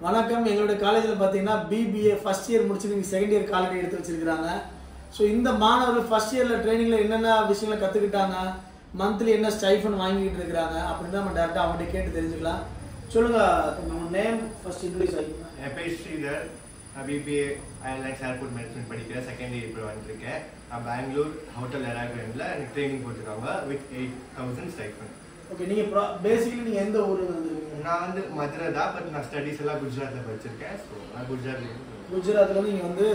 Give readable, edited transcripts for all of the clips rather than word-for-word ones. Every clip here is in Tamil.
வணக்கம். எங்களுடைய காலேஜில் பார்த்தீங்கன்னா பிபிஏ ஃபர்ஸ்ட் இயர் முடிச்சு நீங்கள் செகண்ட் இயர் காலேஜ் எடுத்து வச்சிருக்காங்க. ஸோ இந்த மாணவர்கள் ஃபர்ஸ்ட் இயரில் ட்ரைனிங்கில் என்னென்ன விஷயங்களை கற்றுக்கிட்டாங்க, மந்த்லி என்ன ஸ்டைஃபன் வாங்கிட்டு இருக்கிறாங்க அப்படின்னு நம்ம டேரெக்டாக அவங்கள்ட்ட கேட்டு தெரிஞ்சுக்கலாம். சொல்லுங்கள், நம்ம நேம் ஃபர்ஸ்ட் இன்ட்ரடியூஸ் ஆகிக்கலாம். என் பேர் ஸ்ரீதர். நான் பிபிஏ ஏர்லைன்ஸ் ஏர்போர்ட் மேனேஜ்மெண்ட் படிக்கிறேன். செகண்ட் இயர் இப்போ வந்துருக்கேன். நான் பெங்களூர் ஹோட்டல் ஏராக்ரேனில் எனக்கு ட்ரைனிங் போட்டிருக்காங்க வித் 8,000 ஸ்டைஃபன். ஓகே, நீங்கள் பேசிக்கலி நீங்கள் எந்த ஊர் வந்துருக்கீங்க? நான் வந்து மதுரை தான், பட் நான் ஸ்டடீஸ் எல்லாம் குஜராத்தில் படிச்சிருக்கேன். ஸோ நான் குஜராத்தில் வந்து நீங்கள் வந்து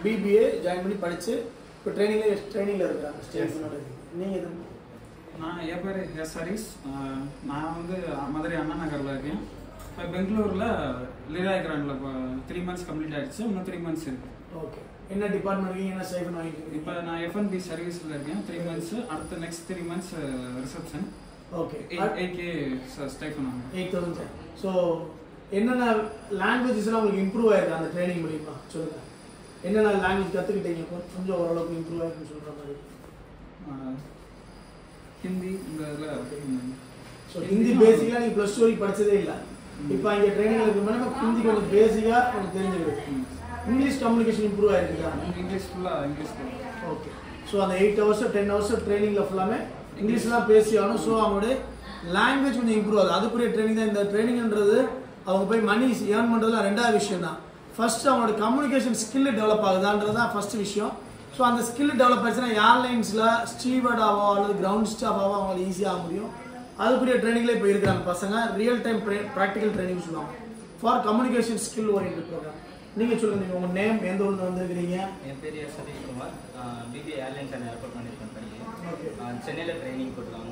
பிபிஏ ஜாயின் பண்ணி படித்து இப்போ ட்ரைனிங்கில் இருக்காங்க ஸ்டேஷனோட. நீங்கள் எது? நான் என் பேர் எஸ் ஹரிஸ். நான் வந்து மதுரை அண்ணா நகரில் இருக்கேன். இப்போ பெங்களூரில் லிராய் கிராண்டில் இப்போ 3 months கம்ப்ளீட் ஆகிடுச்சு. இன்னும் 3 months இருக்குது. ஓகே, என்ன டிபார்ட்மெண்ட் இருக்கீங்க, என்ன ஸ்டைஃபன் வாங்கிட்டு? இப்போ நான் எஃப்என்பி சர்வீஸில் இருக்கேன். 3 months. அடுத்த next 3 months reception. Okay, 8K stipend வாங்க. 8,000. ஸோ என்னென்ன லாங்குவேஜஸ்லாம் உங்களுக்கு இம்ப்ரூவ் ஆயிருக்கு அந்த ட்ரைனிங் மூலிமா? சொல்லுங்கள், என்னென்ன லாங்குவேஜ் கற்றுக்கிட்டீங்க கொஞ்சம் ஓரளவுக்கு இம்ப்ரூவ் ஆயிருக்குன்னு சொல்கிற மாதிரி? ஹிந்தி இந்த இதில். ஸோ ஹிந்தி பேசிக்காக நீங்கள் +2 வரைக்கும் படித்ததே இல்லை. இப்போ இங்கே ட்ரைனிங்கில் இருக்கிற மாதிரி ஹிந்தி கொஞ்சம் பேசிக்காக கொஞ்சம் தெரிஞ்சுக்கிது. இங்கிலீஷ் கம்யூனிகேஷன் இம்ப்ரூவ் ஆயிருக்குதா? இங்கிலீஷ் ஃபுல்லாக இங்கிலீஷ். ஓகே, ஸோ அந்த 8 hours 10 hours ட்ரைனிங்கில் ஃபுல்லாமே இங்கிலீஷ்லாம் பேசி ஆகணும். ஸோ அவங்களுடைய லாங்குவேஜ் கொஞ்சம் இம்ப்ரூவ் ஆகுது. அதுக்குரிய ட்ரைனிங் தான் இந்த ட்ரைனிங்ன்றது. அவங்க போய் மணி ஏர்ன் பண்ணுறதுலாம் ரெண்டாவது விஷயம் தான். ஃபர்ஸ்ட் அவங்களோட கம்யூனிகேஷன் ஸ்கில் டெவலப் ஆகுதான்றது தான் ஃபர்ஸ்ட் விஷயம். ஸோ அந்த ஸ்கில் டெவலப் ஆச்சுன்னா ஏர்லைன்ஸில் ஸ்டீவர்டாவோ அல்லது கிரவுண்ட் ஸ்டாஃபாவோ அவங்களுக்கு ஈஸியாக முடியும். அதுக்குரிய ட்ரைனிங்ல இப்போ இருக்கிறாங்க பசங்க. ரியல் டைம் ப்ராக்டிக்கல் ட்ரைனிங் சொல்லுவாங்க for communication skill orient program. நீங்கள் சொல்லுங்கள், உங்கள் நேம், எந்த ஊரில் வந்துருக்கிறீங்க? என் பேர் Sathish Kumar. BBA airlines and airport management படிக்கிறேன். சென்னையில் ட்ரைனிங் போட்டுருக்காங்க.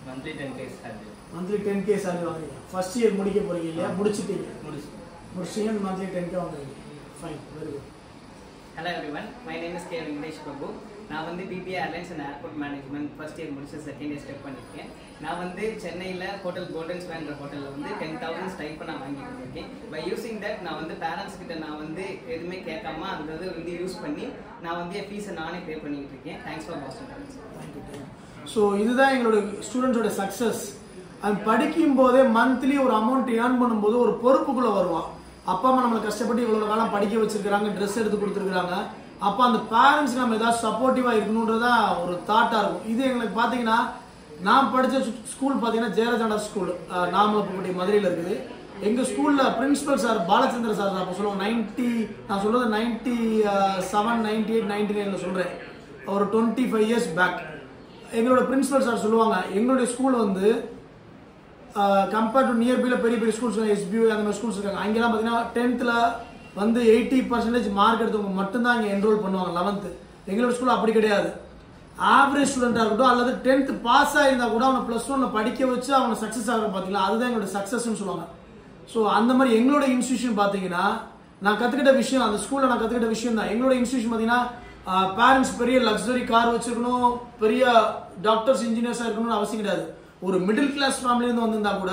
Monthly 10K salary. Monthly 10K salary வாங்குறீங்க. ஃபர்ஸ்ட் இயர் முடிக்க போகிறீங்க இல்லையா? முடிச்சிட்டீங்க. முடிச்சிங்க, மந்த்லி 10K வாங்குறீங்க. Fine, very good. Hello everyone, my name is K. Venkatesh Prabhu. நான் வந்து BBA airlines and airport management first year முடிச்சு செகண்ட் இயர் ஸ்டெப் பண்ணியிருக்கேன். நான் வந்து சென்னையில் ஹோட்டல் கோல்டன் ஸ்பேன்ற ஹோட்டலில் வந்து 10,000 ஸ்டைஃபன் நான் வாங்கிட்டு இருக்கேன். பை யூஸிங் தட் நான் வந்து பேரண்ட்ஸ் கிட்ட நான் வந்து எதுவுமே கேட்காம அந்த இது வந்து யூஸ் பண்ணி நான் வந்து என் ஃபீஸை நானே பே பண்ணிட்டு இருக்கேன். Thanks for Boston டாலன்ஸ். ஸோ இதுதான் எங்களோட ஸ்டூடெண்ட்ஸோட சக்ஸஸ். அது படிக்கும் போதே மந்த்லி ஒரு அமௌண்ட் ஏர்ன் பண்ணும்போது ஒரு பொறுப்புக்குள்ளே வருவான். அப்பா அம்மா நம்மளை கஷ்டப்பட்டு இவ்வளோ காலம் படிக்க வச்சிருக்கிறாங்க, ட்ரெஸ் எடுத்து கொடுத்துருக்குறாங்க. அப்போ அந்த பேரண்ட்ஸ் நம்ம ஏதாவது சப்போர்ட்டிவாக இருக்கணுன்றதான் ஒரு தாட்டாக இருக்கும். இது எங்களுக்கு பார்த்தீங்கன்னா, நான் படித்த ஸ்கூல் பார்த்தீங்கன்னா ஜெயராஜாண்டா ஸ்கூல், நாமக்கல்பட்டி மதுரையில் இருக்குது. எங்கள் ஸ்கூலில் பிரின்சிபல் சார் பாலச்சந்திர சார் அப்போ சொல்லுவாங்க. நான் சொல்கிறது 97, 98, 99 சொல்கிறேன். ஒரு 25 years பேக். எங்களோட பிரின்சிபல் சார் சொல்லுவாங்க, எங்களுடைய ஸ்கூல் வந்து கம்பேர்ட் டு நியர்பையில் பெரிய பெரிய ஸ்கூல்ஸ் SBU அந்த மாதிரி ஸ்கூல்ஸ் இருக்காங்க. அங்கெல்லாம் பார்த்தீங்கன்னா 10th வந்து 80% மார்க் எடுத்தவங்க மட்டும்தான் இங்கே என்ரோல் பண்ணுவாங்க 11th. எங்களோட ஸ்கூல் அப்படி கிடையாது. ஆவரேஜ் ஸ்டூடெண்டாக இருக்கட்டும் அல்லது 10th பாஸ் ஆகிருந்தா கூட அவனை +1 படிக்க வச்சு அவனை சக்ஸஸ் ஆகிற பார்த்தீங்களா, அதுதான் எங்களோட சக்ஸஸ்ன்னு சொல்லுவாங்க. ஸோ அந்த மாதிரி எங்களோட இன்ஸ்டியூஷன் பார்த்தீங்கன்னா, நான் கற்றுக்கிட்ட விஷயம், அந்த ஸ்கூலில் நான் கற்றுக்கிட்ட விஷயம் தான். எங்களோட இன்ஸ்டியூஷன் பார்த்தீங்கன்னா, பேரண்ட்ஸ் பெரிய லக்ஸரி கார் வச்சுருக்கணும், பெரிய டாக்டர்ஸ் இன்ஜினியர்ஸாக இருக்கணும்னு அவசியம் கிடையாது. ஒரு மிடில் கிளாஸ் ஃபேமிலியிலேருந்து வந்திருந்தா கூட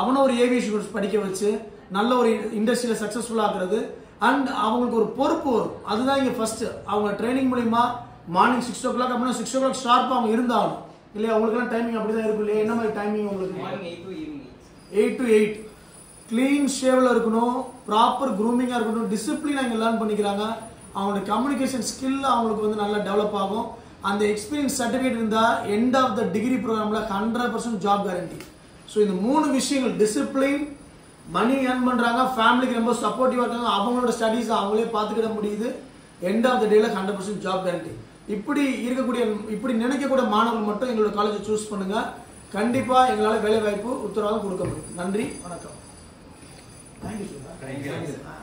அவனை ஒரு ஏவியேஷன் கோர்ஸ் படிக்க வச்சு நல்ல ஒரு இண்டஸ்ட்ரியில் சக்ஸஸ்ஃபுல்லாக ஆகுறது. அண்ட் அவங்களுக்கு ஒரு பொறுப்பு வரும். அதுதான் இங்கே ஃபர்ஸ்ட். அவங்க ட்ரைனிங் மூலிமா மார்னிங் 6 o'clock அப்படின்னா 6 o'clock ஷார்ப்பாக அவங்க இருந்தாலும் இல்லையா? அவங்களுக்குலாம் டைமிங் அப்படி தான் இருக்கும் இல்லையா? என்ன மாதிரி டைமிங் உங்களுக்கு? 8 to 8 கிளீன் ஷேவில் இருக்கணும், ப்ராப்பர் க்ரூமிங்காக இருக்கணும், டிசிப்ளின் அங்கே லேர்ன் பண்ணிக்கிறாங்க. அவங்களோட கம்யூனிகேஷன் ஸ்கில் அவங்களுக்கு வந்து நல்லா டெவலப் ஆகும். அந்த எக்ஸ்பீரியன்ஸ் சர்டிஃபிகேட் இருந்தால் எண்ட் ஆஃப் த டிகிரி ப்ரோக்ராமில் 100% ஜாப் கேரண்டி. ஸோ இந்த 3 விஷயங்கள், டிசிப்ளின், மணி ஏர்ன் பண்ணுறாங்க, ஃபேமிலிக்கு ரொம்ப சப்போர்ட்டிவாக இருக்காங்க, அவங்களோட ஸ்டடீஸ் அவங்களே பார்த்துக்கிட முடியுது, எண்ட் ஆஃப் த டேல 100% ஜாப் கேரண்டி. இப்படி நினைக்கக்கூடிய மாணவர்கள் மட்டும் எங்களோட காலேஜை சூஸ் பண்ணுங்க. கண்டிப்பாக எங்களால் வேலை வாய்ப்பு உத்தரவாதம் கொடுக்க முடியும். நன்றி, வணக்கம். Thank you sir.